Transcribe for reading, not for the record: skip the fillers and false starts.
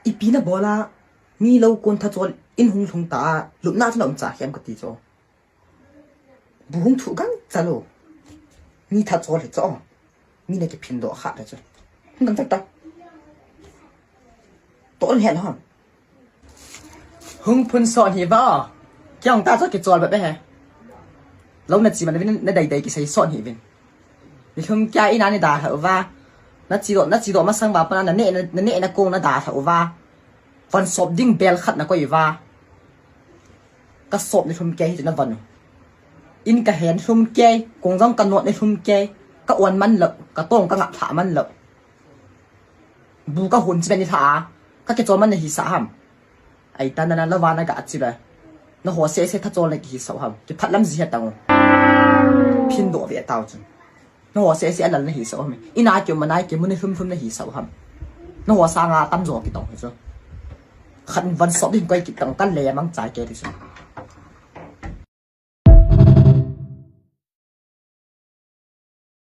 อีปีน่ะบ่ล่ะมีเราคนทะจออินหุงทงตาลุบหน้าทะลอมจ่าเข้มกะติจอบุหุงถูกังจะโลมีทะจอเลยจอมีน่ะจะพินดอขาดจ้ะนังตักโตนเห็นห่อหุงพุ่นสอนหิบ่จ้องตาจอกิจอแบบแฮเราน่ะจิมันน่ะใดๆกิใส่สอนหิวินนี่หุงแกอีนานี่ด่าเฮาว่าน่ะจิโดมาสังว่าปะนั่นเน่น่ะโกงน่ะด่าเฮาว่าฟันศพดิ้งเบลขัดนะก็อยู่ว่าก็ศพในทุ่มแกที่จะนับวันอินกะเห็นทุ่มแกกงต้องกันนวดในทุ่มแกก็อวนมันเหลก็ต้งก็งับถามันเหลบูก็หุ่นจะเป็นนิทาก็แกโจมันในหิสามไอ้ตานั้นละวานะกะอัดจิเลยนะหัวเสียถ้าโจในหิสามจะพัดลำเสียตังพินโดเวียตาวจนนะหัวเสียอะไรในหิสามอินาเกี่ยวมันนายเกี่ยวมันในทุ่มในหิสามนะหัวสางาตั้มโจกี่ตองเหรอขันวันสอบดิ้งก็กินตังกันเลยมั้งจ่ายแกที่สุด